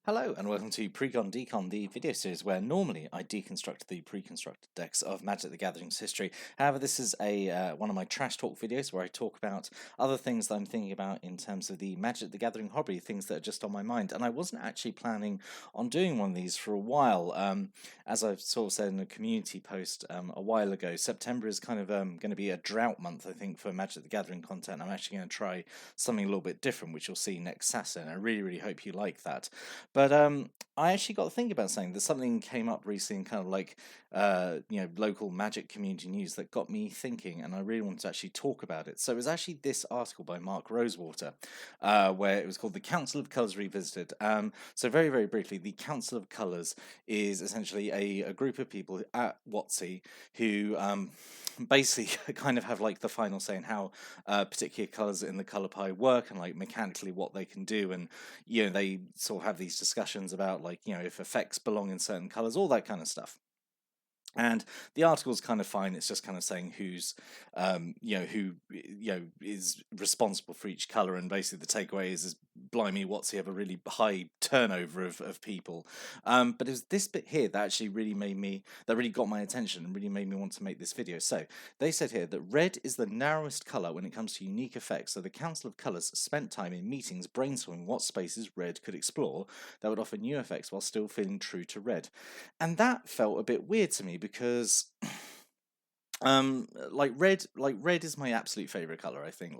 Hello and welcome to Precon Decon, the video series where normally I deconstruct the pre-constructed decks of Magic the Gathering's history. However, this is a one of my trash talk videos where I talk about other things that I'm thinking about in terms of the Magic the Gathering hobby, things that are just on my mind. And I wasn't actually planning on doing one of these for a while. As I've sort of said in a community post a while ago, September is kind of going to be a drought month, I think, for Magic the Gathering content. I'm actually going to try something a little bit different, which you'll see next Saturday, and I really hope you like that. But I actually got to think about something that something came up recently in kind of like local Magic community news that got me thinking, and I really wanted to actually talk about it. So it was actually this article by Mark Rosewater, where it was called "The Council of Colours Revisited." So very briefly, the Council of Colours is essentially a group of people at WotC who basically kind of have like the final say in how particular colours in the colour pie work and like mechanically what they can do, and they sort of have these discussions about like if effects belong in certain colors, all that kind of stuff. And the article's kind of fine. It's just kind of saying who's, who is responsible for each color, and basically the takeaway is blimey, what's he have a really high turnover of people. But it was this bit here that actually really got my attention and really made me want to make this video. So they said here that red is the narrowest color when it comes to unique effects. So the Council of Colors spent time in meetings brainstorming what spaces red could explore that would offer new effects while still feeling true to red. And that felt a bit weird to me because red is my absolute favorite color. I think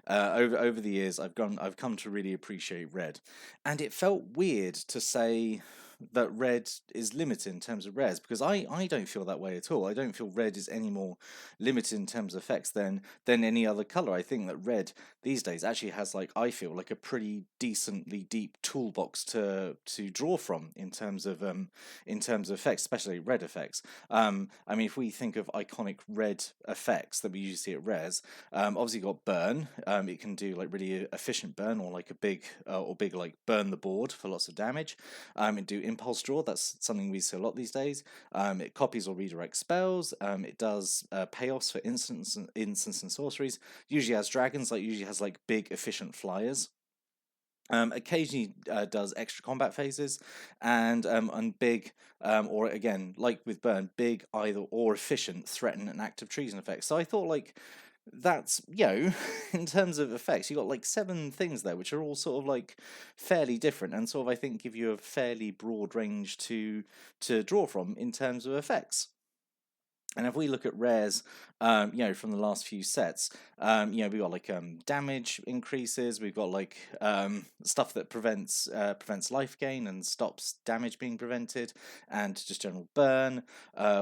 over the years I've come to really appreciate red, and it felt weird to say that red is limited in terms of rares, because I don't feel that way at all. I don't feel red is any more limited in terms of effects than any other color. I think that red these days actually has, like, I feel like a pretty decently deep toolbox to draw from in terms of effects, especially red effects. I mean, if we think of iconic red effects that we usually see at rares, obviously you've got burn. It can do like really efficient burn, or like a big like burn the board for lots of damage. It do impulse draw. That's something we see a lot these days. It copies or redirects spells. It does payoffs for instants and sorceries. Usually has dragons. Usually has like big efficient flyers. Occasionally does extra combat phases, and big, or again, like with burn, big either or efficient threaten and active treason effects. So I thought, like, that's in terms of effects, you got like 7 things there, which are all sort of like fairly different, and sort of I think give you a fairly broad range to draw from in terms of effects. And if we look at rares, from the last few sets, we've got like damage increases. We've got like stuff that prevents life gain and stops damage being prevented, and just general burn.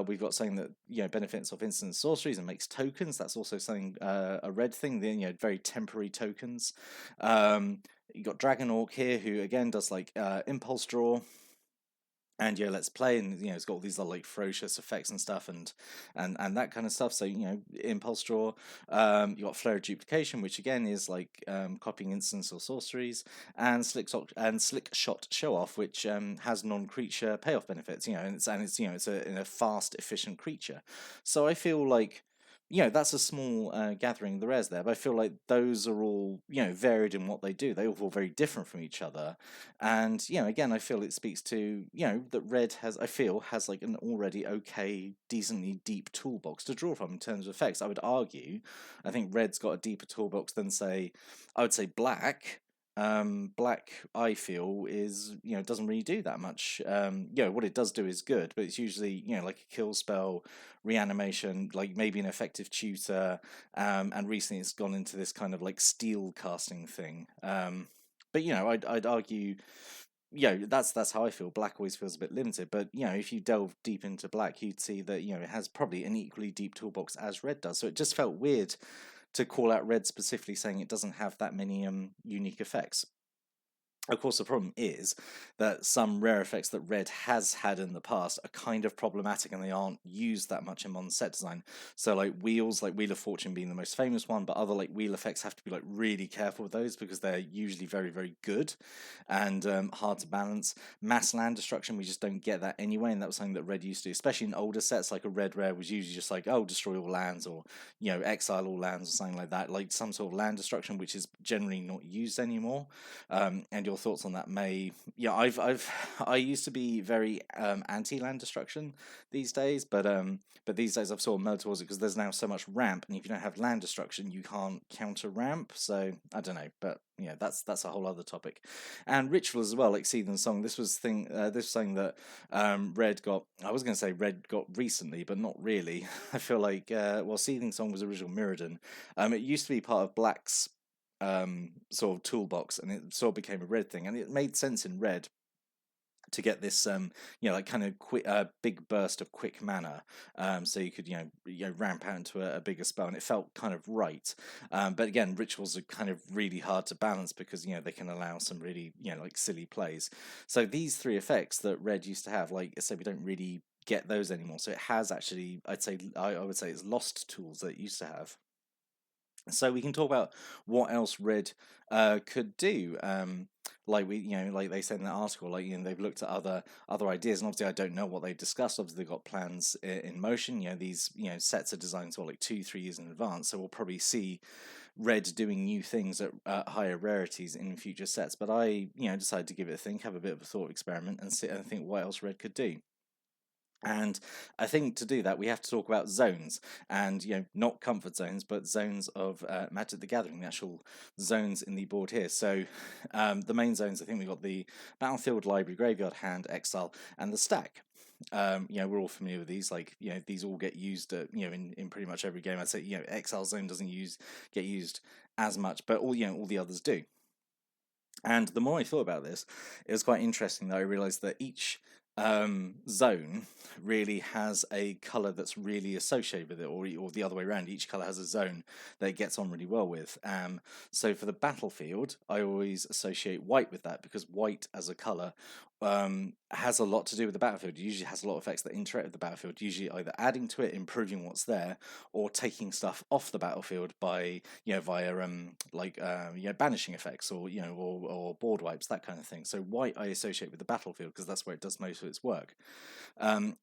We've got something that benefits off instant sorceries and makes tokens. That's also something a red thing. The very temporary tokens. You got Dragon Orc here, who again does like impulse draw. And let's play, and it's got all these like ferocious effects and stuff, and that kind of stuff. So impulse draw. You got flare duplication, which again is like copying instants or sorceries, and slick shot show off, which has non-creature payoff benefits. It's a fast, efficient creature. So I feel like that's a small gathering of the rares there, but I feel like those are all varied in what they do. They all feel very different from each other, and again, I feel it speaks to that red has like an already okay, decently deep toolbox to draw from in terms of effects. I would argue, I think red's got a deeper toolbox than I would say black. Black, I feel, is doesn't really do that much. What it does do is good, but it's usually like a kill spell, reanimation, like maybe an effective tutor, and recently it's gone into this kind of like steel casting thing. But I'd argue, that's how I feel. Black always feels a bit limited, but if you delve deep into black, you'd see that it has probably an equally deep toolbox as red does. So it just felt weird to call out red specifically, saying it doesn't have that many unique effects. Of course, the problem is that some rare effects that red has had in the past are kind of problematic, and they aren't used that much in modern set design. So like wheels, like Wheel of Fortune being the most famous one, but other like wheel effects have to be like really careful with those because they're usually very good and hard to balance. Mass land destruction, we just don't get that anyway, and that was something that red used to do, especially in older sets. Like a red rare was usually just like, oh, destroy all lands, or exile all lands, or something like that, like some sort of land destruction, which is generally not used anymore. And your thoughts on that may, yeah, I've I used to be very anti land destruction these days, but these days I've sort of moved towards it because there's now so much ramp, and if you don't have land destruction, you can't counter ramp. So I don't know, but yeah, that's a whole other topic. And ritual as well, like Seethan Song. This was something that Red got. I was going to say Red got recently, but not really. I feel like well, Seething Song was original Mirrodin. It used to be part of Black's sort of toolbox, and it sort of became a Red thing, and it made sense in Red to get this like kind of quick big burst of quick mana, so you could ramp out into a bigger spell, and it felt kind of right. But again, rituals are kind of really hard to balance because they can allow some really like silly plays. So these three effects that Red used to have, like I said, we don't really get those anymore, so it has actually, I would say it's lost tools that it used to have. So we can talk about what else Red could do. Like like they said in the article, like they've looked at other ideas, and obviously I don't know what they've discussed. Obviously they've got plans in motion. These sets are designed for like 2-3 years in advance, so we'll probably see Red doing new things at higher rarities in future sets. But I decided to give it a think, have a bit of a thought experiment, and sit and think what else Red could do. And I think to do that, we have to talk about zones, and not comfort zones, but zones of Magic the Gathering, the actual zones in the board here. So the main zones, I think we've got the battlefield, library, graveyard, hand, exile, and the stack. We're all familiar with these. Like these all get used, in pretty much every game. I'd say exile zone doesn't get used as much, but all the others do. And the more I thought about this, it was quite interesting that I realised that each zone really has a color that's really associated with it, or the other way around. Each color has a zone that it gets on really well with. So for the battlefield, I always associate white with that because white as a color has a lot to do with the battlefield. It usually has a lot of effects that interact with the battlefield, usually either adding to it, improving what's there, or taking stuff off the battlefield by via banishing effects, or board wipes, that kind of thing. So white I associate with the battlefield because that's where it does most of its work.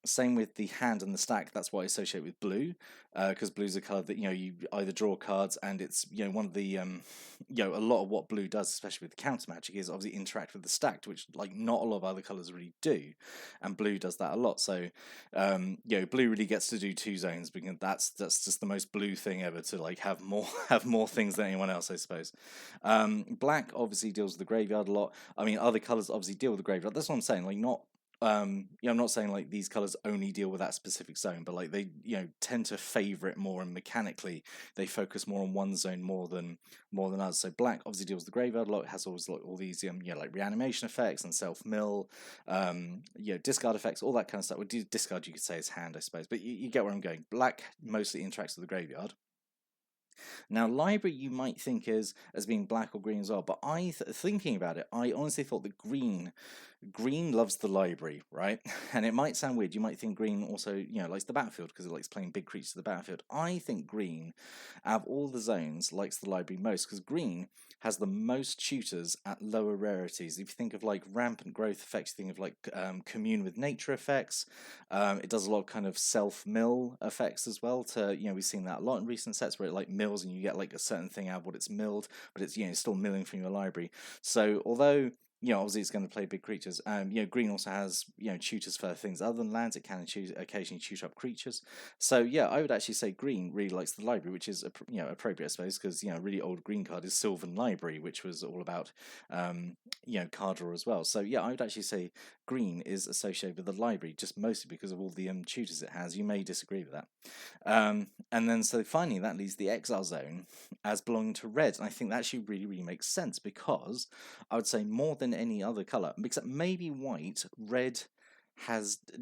Same with the hand and the stack. That's what I associate with blue, because blue's a color that you either draw cards, and it's one of the a lot of what blue does, especially with counter magic, is obviously interact with the stacked, which like not a lot of other colors really do, and blue does that a lot. So blue really gets to do two zones because that's just the most blue thing ever, to like have more things than anyone else, I suppose. Black obviously deals with the graveyard a lot. I mean, other colors obviously deal with the graveyard. That's what I'm saying. Like not I'm not saying like these colors only deal with that specific zone, but like they tend to favor it more, and mechanically they focus more on one zone more than others. So black obviously deals with the graveyard a lot. It has always like all these like reanimation effects and self mill, discard effects, all that kind of stuff. Well, discard you could say is hand, I suppose, but you get where I'm going. Black mostly interacts with the graveyard. Now, library you might think as being black or green as well, but thinking about it, I honestly thought that green loves the library, right? And it might sound weird. You might think green also, likes the battlefield because it likes playing big creatures to the battlefield. I think green, out of all the zones, likes the library most because green has the most tutors at lower rarities. If you think of like rampant growth effects, you think of like commune with nature effects. It does a lot of kind of self-mill effects as well. We've seen that a lot in recent sets where it like mills and you get like a certain thing out of what it's milled, but it's still milling from your library. So although obviously it's going to play big creatures. Green also has tutors for things other than lands. It can occasionally tutor up creatures. So yeah, I would actually say green really likes the library, which is appropriate, I suppose, because a really old green card is Sylvan Library, which was all about card draw as well. So yeah, I would actually say green is associated with the library, just mostly because of all the tutors it has. You may disagree with that. And then so finally that leaves the exile zone as belonging to red, and I think that actually really makes sense because I would say more than any other color, except maybe white, red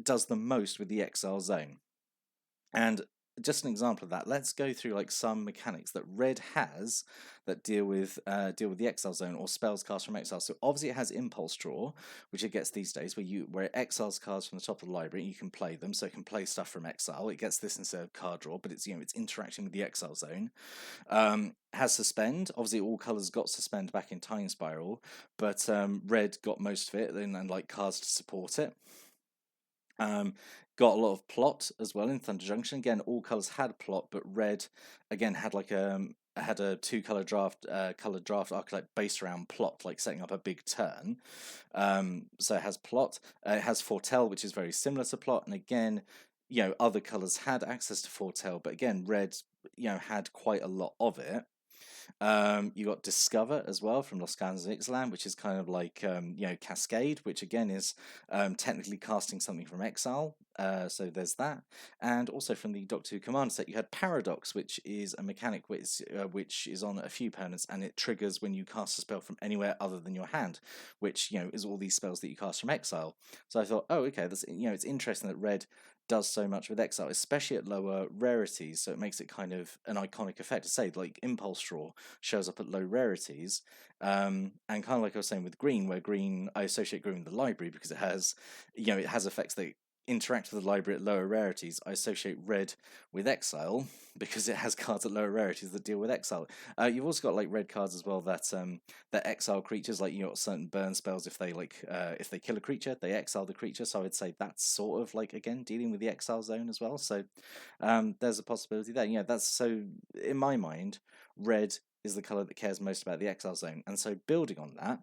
does the most with the exile zone. And just an example of that, let's go through like some mechanics that red has that deal with the exile zone, or spells cast from exile. So obviously it has impulse draw, which it gets these days, where it exiles cards from the top of the library and you can play them, so it can play stuff from exile. It gets this instead of card draw, but it's it's interacting with the exile zone. Has suspend. Obviously all colors got suspend back in Time Spiral, but red got most of it, and like cards to support it. Got a lot of plot as well in Thunder Junction. Again, all colors had plot, but red again had like had a two color draft archetype based around plot, like setting up a big turn. So it has plot, it has foretell, which is very similar to plot, and again, other colors had access to foretell, but again, red, had quite a lot of it. You got Discover as well from Los Gatos Ixalan, which is kind of like Cascade, which again is technically casting something from exile. So there's that, and also from the Doctor Who command set, you had Paradox, which is a mechanic which is on a few opponents, and it triggers when you cast a spell from anywhere other than your hand, which is all these spells that you cast from exile. So I thought, oh, okay, that's it's interesting that red does so much with exile, especially at lower rarities. So it makes it kind of an iconic effect to say, like Impulse Draw shows up at low rarities. And kind of like I was saying with green, where green, I associate green with the library because it has effects that interact with the library at lower rarities. I associate red with exile because it has cards at lower rarities that deal with exile. You've also got like red cards as well that exile creatures, like you got certain burn spells. If they kill a creature, they exile the creature. So I would say that's sort of like again dealing with the exile zone as well. So there's a possibility there. That's so in my mind, red is the color that cares most about the exile zone, and so building on that,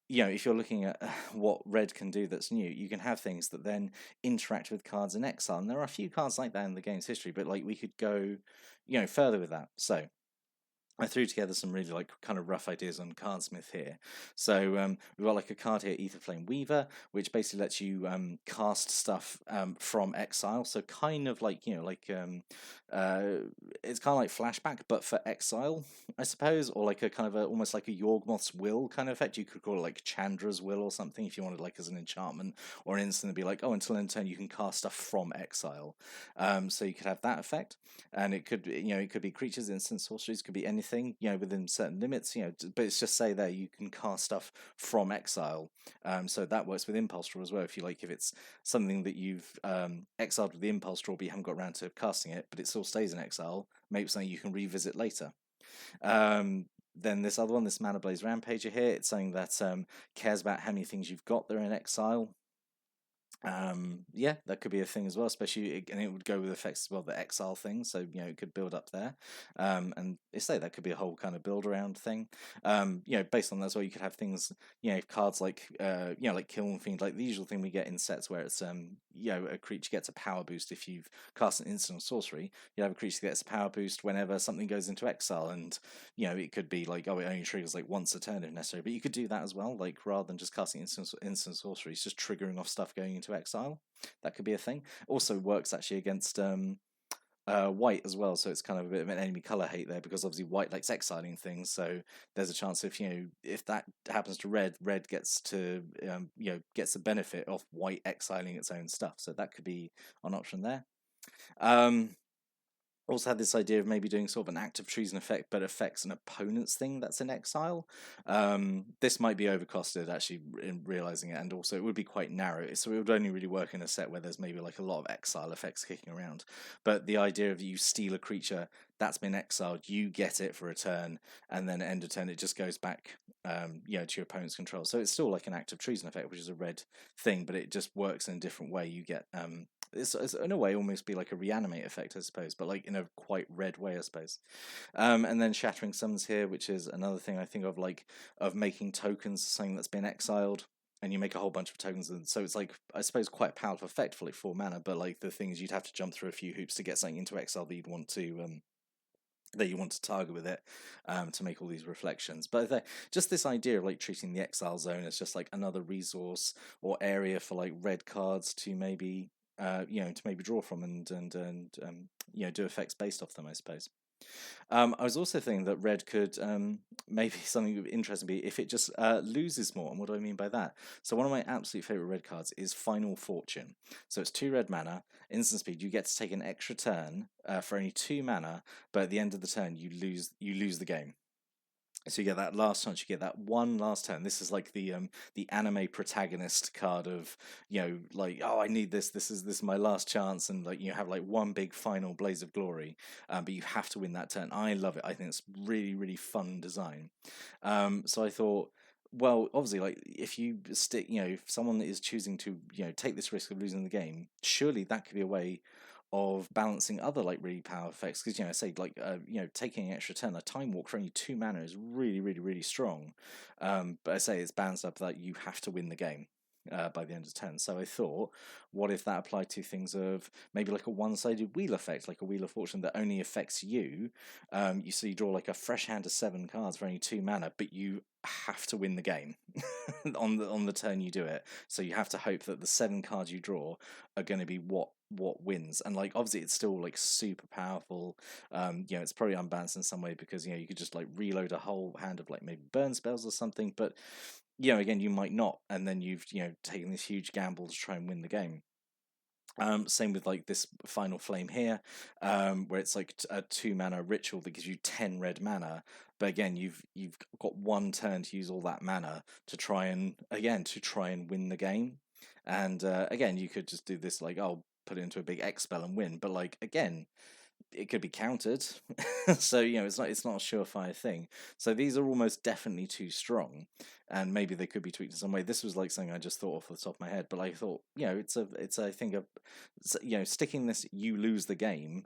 if you're looking at what red can do that's new, you can have things that then interact with cards in exile, and there are a few cards like that in the game's history, but like we could go further with that. So I threw together some really like kind of rough ideas on Cardsmith here. So we've got like a card here, Aetherflame Weaver, which basically lets you cast stuff from exile. So kind of like uh, it's kind of like flashback, but for exile, I suppose, or like a kind of almost like a Yorgmoth's Will kind of effect. You could call it like Chandra's Will or something if you wanted like as an enchantment or an instant to be like, oh, until end turn you can cast stuff from exile. So you could have that effect, and it could be creatures, instant sorceries, could be anything, within certain limits, but it's just say there you can cast stuff from exile. So that works with Impulse Draw as well. If it's something that you've exiled with the Impulse Draw, but you haven't got around to casting it, but it still stays in exile, maybe something you can revisit later. Then this other one, this Mana Blaze Rampager here, it's something that cares about how many things you've got that are in exile. Yeah, that could be a thing as well, especially, and it would go with effects as well, the exile thing, so it could build up there. And they say that could be a whole kind of build around thing. Based on that as well, you could have things, cards like like Kiln Fiend, like the usual thing we get in sets where it's a creature gets a power boost if you've cast an instant sorcery. You have a creature that gets a power boost whenever something goes into exile, and it could be like, oh, it only triggers like once a turn if necessary, but you could do that as well, like rather than just casting instant sorcery, it's just triggering off stuff going into exile. That could be a thing. Also works actually against white as well, so it's kind of a bit of an enemy color hate there, because obviously white likes exiling things, so there's a chance if that happens to red gets to gets the benefit of white exiling its own stuff, so that could be an option there. Also had this idea of maybe doing sort of an active treason effect, but affects an opponent's thing that's in exile. This might be overcosted, actually, in realizing it, and also it would be quite narrow, so it would only really work in a set where there's maybe like a lot of exile effects kicking around. But the idea of you steal a creature that's been exiled, you get it for a turn, and then at end of turn it just goes back to your opponent's control. So it's still like an active treason effect, which is a red thing, but it just works in a different way. You get it's in a way almost be like a reanimate effect, I suppose, but like in a quite red way, I suppose. And then Shattering Summons here, which is another thing I think of, like of making tokens something that's been exiled, and you make a whole bunch of tokens, and so it's like, I suppose, quite a powerful effect for like 4 mana, but like the thing is you'd have to jump through a few hoops to get something into exile that you want to target with it, to make all these reflections. But just this idea of like treating the exile zone as just like another resource or area for like red cards to maybe draw from, and do effects based off them, I suppose. I was also thinking that red could maybe something interesting be if it just loses more. And what do I mean by that? So one of my absolute favorite red cards is Final Fortune. So it's 2 red mana, instant speed. You get to take an extra turn for only 2 mana, but at the end of the turn you lose the game. So you get that last chance, you get that one last turn. This is like the anime protagonist card of, like, oh, I need this. This is my last chance, and like you have like one big final blaze of glory, but you have to win that turn. I love it. I think it's really, really fun design. So I thought, well, obviously, like if you stick, if someone is choosing to take this risk of losing the game, surely that could be a way of balancing other like really power effects, because say like taking an extra turn, a time walk for only 2 mana is really really really strong, but I say it's balanced up that you have to win the game by the end of turn. So I thought, what if that applied to things of maybe like a one-sided wheel effect, like a Wheel of Fortune that only affects you. You draw like a fresh hand of 7 cards for only 2 mana, but you have to win the game on the turn you do it. So you have to hope that the 7 cards you draw are going to be what wins. And like obviously it's still like super powerful. It's probably unbalanced in some way because you could just like reload a whole hand of like maybe burn spells or something, but again, you might not, and then you've taken this huge gamble to try and win the game. Same with like this Final Flame here, where it's like a 2 mana ritual that gives you 10 red mana. But again, you've got one turn to use all that mana to try and win the game. And again, you could just do this like, oh, put it into a big X spell and win. But like again, it could be countered. So it's not a surefire thing. So these are almost definitely too strong, and maybe they could be tweaked in some way. This was like something I just thought off the top of my head, but I thought it's I think sticking this, you lose the game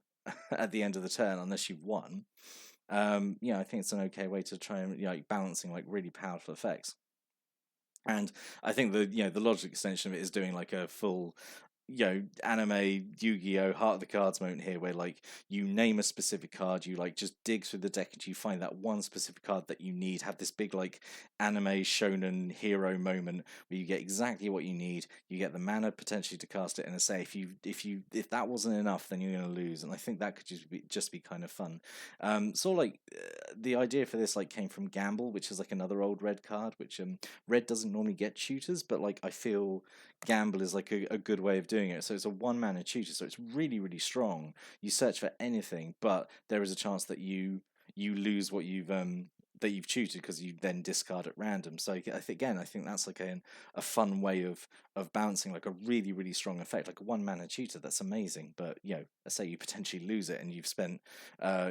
at the end of the turn unless you've won. I think it's an okay way to try and like balancing like really powerful effects. And I think the logic extension of it is doing like a full anime Yu-Gi-Oh! Heart of the Cards moment here, where like you name a specific card, you like just dig through the deck and you find that one specific card that you need, have this big like anime shonen hero moment where you get exactly what you need, you get the mana potentially to cast it, and say if that wasn't enough, then you're going to lose. And I think that could just be kind of fun. The idea for this like came from Gamble, which is like another old red card, which red doesn't normally get tutors, but like I feel Gamble is like a good way of doing it. So it's a 1 mana tutor, so it's really really strong. You search for anything, but there is a chance that you lose what you've tutored because you then discard at random. So I think that's like a fun way of balancing like a really really strong effect, like a 1 mana tutor. That's amazing, but let's say you potentially lose it and you've spent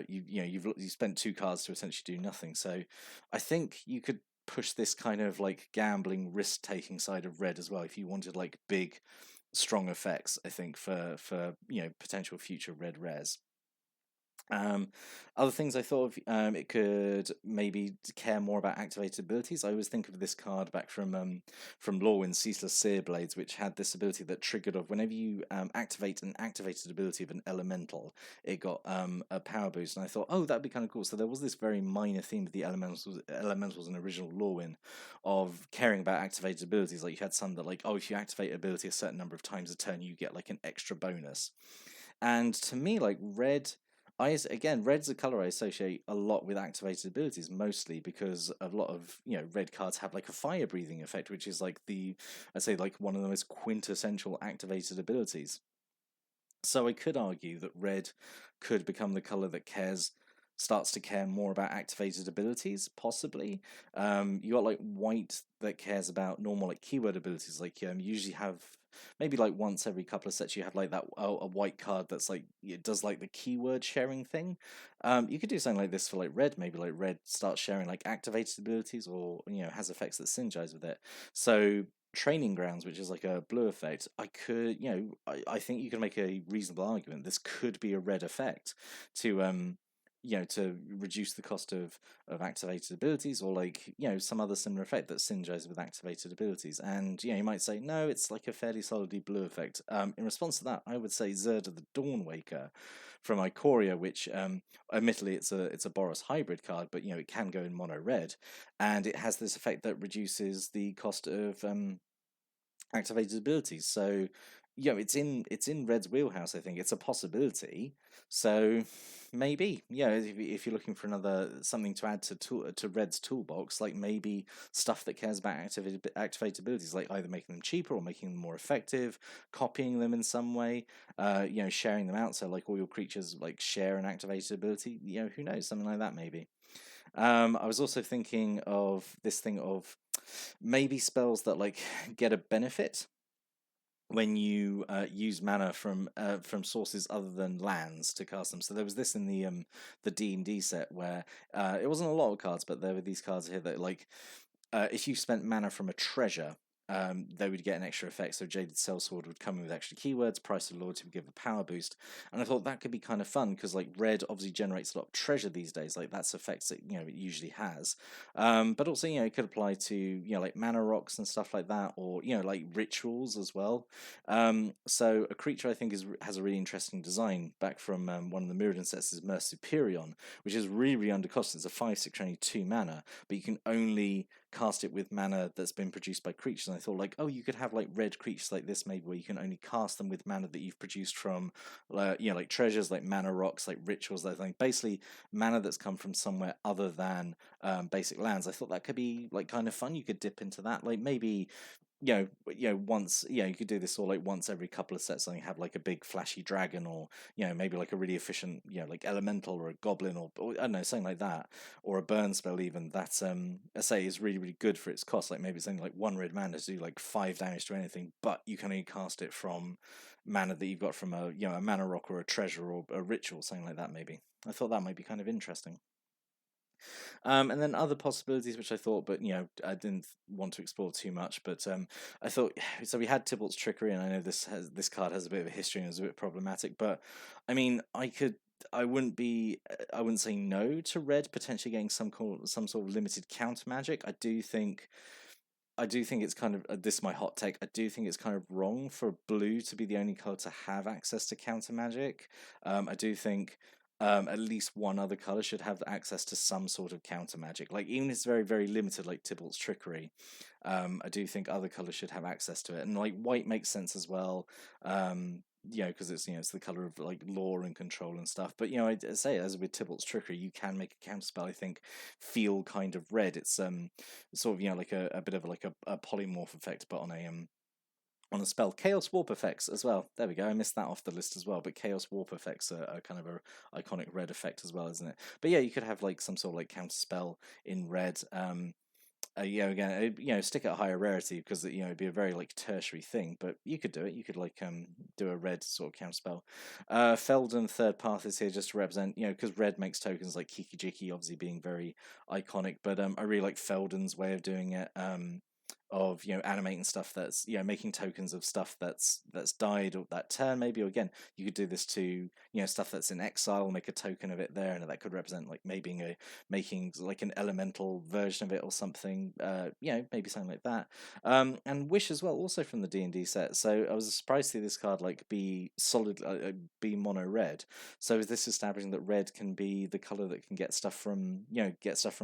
you've spent 2 cards to essentially do nothing. So I think you could push this kind of like gambling risk taking side of red as well if you wanted like big strong effects, I think, for potential future red rares. um, Other things I thought of, it could maybe care more about activated abilities. I always think of this card back from Lorwyn's Ceaseless Sear Blades, which had this ability that triggered of whenever you activate an activated ability of an elemental, it got a power boost. And I thought, oh, that'd be kind of cool. So there was this very minor theme of the elementals in original Lorwyn of caring about activated abilities. Like you had some that like, oh, if you activate an ability a certain number of times a turn, you get like an extra bonus. And to me, like red's a color I associate a lot with activated abilities, mostly because a lot of red cards have like a fire breathing effect, which is like I'd say like one of the most quintessential activated abilities. So I could argue that red could become the color that starts to care more about activated abilities, possibly. You got like white that cares about normal like keyword abilities. Like you usually have maybe like once every couple of sets you have like that a white card that's like it does like the keyword sharing thing. You could do something like this for like red. Maybe like red starts sharing like activated abilities, or has effects that synergize with it. So Training Grounds, which is like a blue effect, I think you can make a reasonable argument this could be a red effect to to reduce the cost of activated abilities, or like some other similar effect that synergizes with activated abilities. And you might say no, it's like a fairly solidly blue effect. In response to that, I would say Zerda the Dawnwaker from Ikoria, which admittedly it's a Boros hybrid card, but it can go in mono red, and it has this effect that reduces the cost of activated abilities. So it's in Red's wheelhouse. I think it's a possibility. So maybe if you're looking for another something to add to Red's toolbox, like maybe stuff that cares about activated abilities, like either making them cheaper or making them more effective, copying them in some way, sharing them out so like all your creatures like share an activated ability. Who knows, something like that maybe. I was also thinking of this thing of maybe spells that like get a benefit when you use mana from sources other than lands to cast them. So there was this in the D&D set where it wasn't a lot of cards, but there were these cards here that like if you spent mana from a treasure they would get an extra effect. So Jaded Sellsword would come in with extra keywords, Price of Loyalty would give a power boost. And I thought that could be kind of fun because like red obviously generates a lot of treasure these days. Like that's effects that it usually has. But also it could apply to like mana rocks and stuff like that, or like rituals as well. So a creature I think has a really interesting design back from one of the Mirrodin sets is Superion, which is really, really undercosted. It's a 5/6 only 2 mana, but you can only cast it with mana that's been produced by creatures. And I thought like, oh, you could have like red creatures like this maybe where you can only cast them with mana that you've produced from like treasures, like mana rocks, like rituals, that thing. Basically mana that's come from somewhere other than basic lands. I thought that could be like kind of fun. You could dip into that, like maybe once you could do this all like once every couple of sets. Something have like a big flashy dragon, or maybe like a really efficient like elemental or a goblin, or I don't know, something like that, or a burn spell even. That's I say is really, really good for its cost. Like maybe it's only like 1 red mana to do like 5 damage to anything, but you can only cast it from mana that you've got from a a mana rock or a treasure or a ritual, something like that. Maybe I thought that might be kind of interesting. And then other possibilities which I thought, but I didn't want to explore too much. But I thought so. We had Tybalt's Trickery, and I know this card has a bit of a history and is a bit problematic. But I mean, I wouldn't say no to red potentially getting some sort of limited counter magic. I do think it's kind of this is my hot take. I do think it's kind of wrong for blue to be the only color to have access to counter magic. I do think at least one other color should have access to some sort of counter magic. Like even if it's very, very limited, like Tybalt's Trickery. I do think other colors should have access to it, and like white makes sense as well. Because it's the color of like law and control and stuff. But I say as with Tybalt's Trickery, you can make a counterspell. I think feel kind of red. It's sort of like a bit of like a polymorph effect, but on a spell. Chaos Warp effects as well. There we go. I missed that off the list as well. But Chaos Warp effects are kind of a iconic red effect as well, isn't it? But yeah, you could have like some sort of like counter spell in red. Again, stick at a higher rarity because it'd be a very like tertiary thing, but you could do it. You could like do a red sort of counterspell. Feldon Third Path is here just to represent because red makes tokens like Kiki Jiki obviously being very iconic, but I really like Feldon's way of doing it. Of animating stuff that's making tokens of stuff that's died or that turn maybe, or again you could do this to stuff that's in exile, make a token of it there, and that could represent like maybe making like an elemental version of it or something, maybe something like that. And Wish as well, also from the D&D set. So I was surprised to see this card like be solid, be mono red. So is this establishing that red can be the color that can get stuff from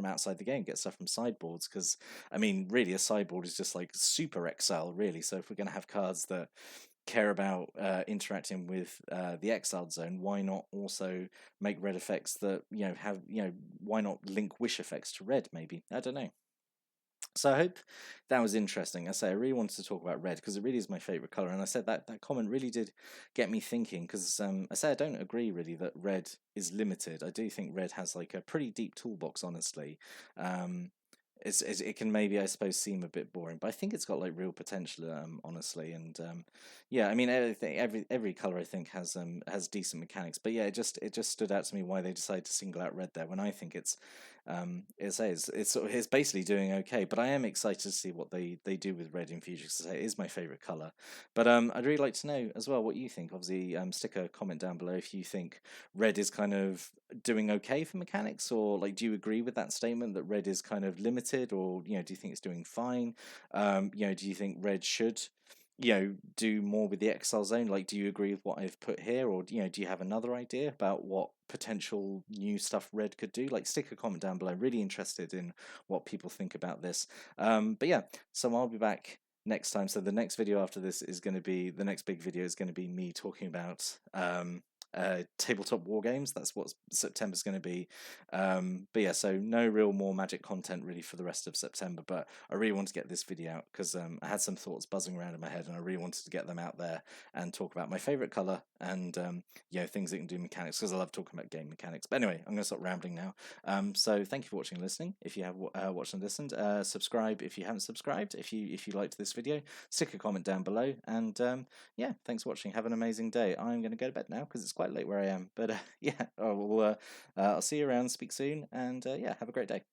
outside the game, get stuff from sideboards? Because I mean really a sideboard is just like super exile really. So if we're going to have cards that care about interacting with the exiled zone, why not also make red effects that have why not link wish effects to red? Maybe, I don't know. So I hope that was interesting. I say I really wanted to talk about red because it really is my favorite color, and I said that comment really did get me thinking because I say I don't agree really that red is limited. I do think red has like a pretty deep toolbox, honestly. It can maybe I suppose seem a bit boring, but I think it's got like real potential, honestly. And yeah, I mean every color I think has decent mechanics, but yeah, it just stood out to me why they decided to single out red there when I think it's basically doing okay. But I am excited to see what they do with red in future because it is my favorite color. But I'd really like to know as well what you think. Obviously, stick a comment down below if you think red is kind of doing okay for mechanics, or like do you agree with that statement that red is kind of limited, or do you think it's doing fine? Do you think red should do more with the exile zone? Like, do you agree with what I've put here, or do you have another idea about what potential new stuff red could do? Like, stick a comment down below. Really interested in what people think about this. But yeah, so I'll be back next time. So the next video after this is going to be the next big video is going to be me talking about tabletop war games. That's what September's going to be. But yeah, so no real more Magic content really for the rest of September, but I really want to get this video out because I had some thoughts buzzing around in my head and I really wanted to get them out there and talk about my favorite color and things that can do mechanics, because I love talking about game mechanics. But anyway, I'm going to stop rambling now. So thank you for watching and listening. If you have watched and listened, subscribe if you haven't subscribed. If you liked this video, stick a comment down below, and yeah, thanks for watching. Have an amazing day. I'm going to go to bed now because it's quite late where I am. But yeah, I'll see you around. Speak soon, and yeah, have a great day.